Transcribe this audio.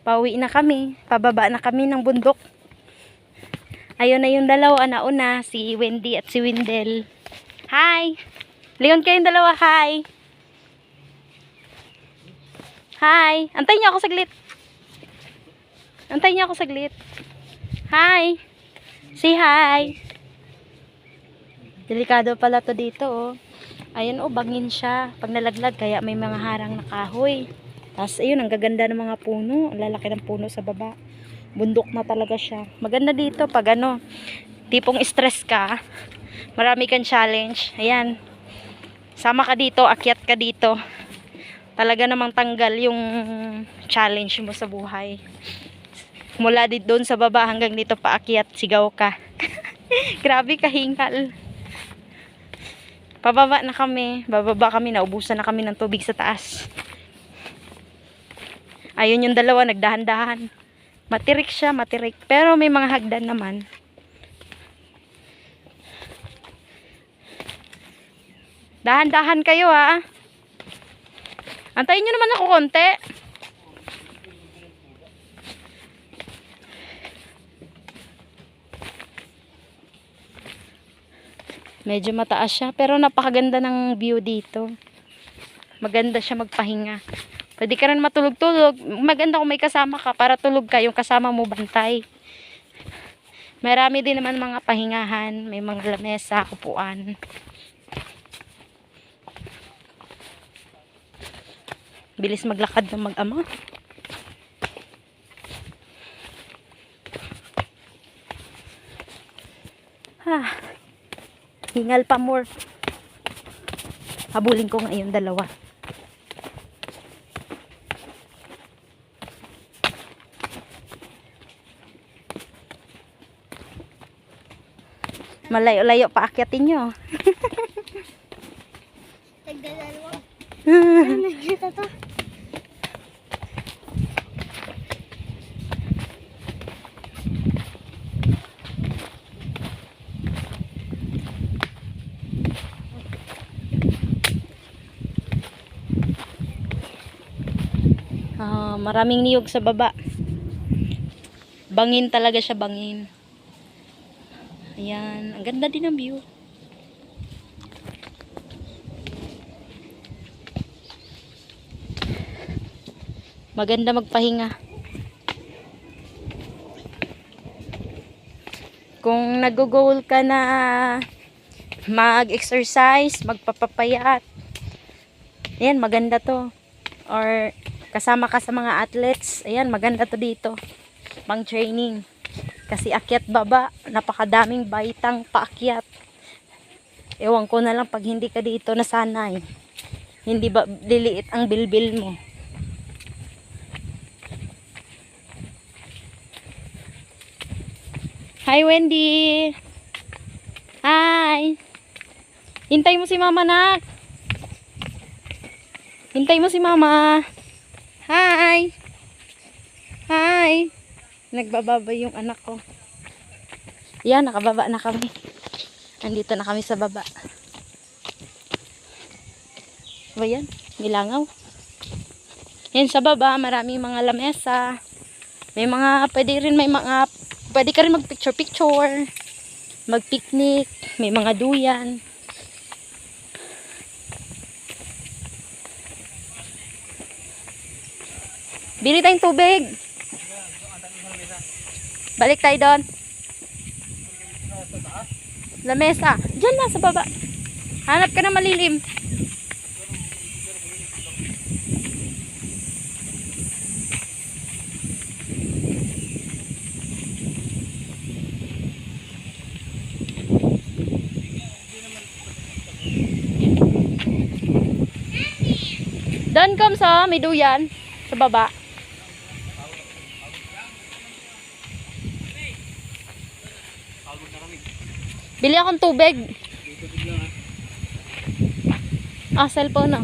Pauwi na kami. Pababa na kami ng bundok. Ayun na yung dalawa nauna, si Wendy at si Wendell. Hi! Lingon kayong dalawa, hi! Hi! Antayin niyo ako saglit. Antayin niyo ako saglit. Hi! Say hi! Delikado pala to dito, oh. Ayun, oh, bangin siya. Pag nalaglag, kaya may mga harang na kahoy. Tapos, ayun, ang gaganda ng mga puno. Ang lalaki ng puno sa baba. Bundok na talaga siya. Maganda dito pag ano, tipong stress ka, marami kang challenge. Ayan. Sama ka dito, akyat ka dito. Talaga namang tanggal yung challenge mo sa buhay. Mula dito doon sa baba hanggang dito paakyat, sigaw ka. Grabe kahingal. Pababa na kami. Bababa kami, naubusan na kami ng tubig sa taas. Ayun yung dalawa, nagdahan-dahan. Matirik siya, matirik. Pero may mga hagdan naman. Dahan-dahan kayo, ha. Antayin nyo naman ako konti. Medyo mataas siya. Pero napakaganda ng view dito. Maganda siya magpahinga. Pwede ka rin matulog-tulog. Maganda kung may kasama ka para tulog ka. Yung kasama mo bantay. Marami din naman mga pahingahan. May mga lamesa, upuan. Bilis maglakad ng mag-ama. Hingal pa more. Habulin ko ngayon dalawa. Malayo-layo pa akyatin nyo. Tagdadalawa. Ano nakita to? Maraming niyog sa baba. Bangin talaga siya, bangin. Ayan, ang ganda din ng view. Maganda magpahinga. Kung nag-goal ka na mag-exercise, magpapapayat, ayan, maganda to. Or kasama ka sa mga athletes, ayan, maganda to dito. Pang training. Kasi akyat baba, napakadaming baitang paakyat. Ewan ko na lang pag hindi ka dito nasanay. Hindi ba liliit ang bilbil mo. Hi Wendy! Hi! Hintay mo si mama, nak! Hintay mo si mama! Hi! Hi! Nagbababa yung anak ko. Yan, nakababa na kami. Nandito na kami sa baba. Ba yan? Nilangaw. Yan sa baba, maraming mga lamesa. May mga, pwede ka rin mag-picture-picture. Mag-picnic. May mga duyan. Bili tayong tubig. Balik tayo doon. Lamesa. Diyan na sa baba. Hanap ka na malilim. Doon kom sa may duyan sa baba. Bili akong tubig. Cellphone na.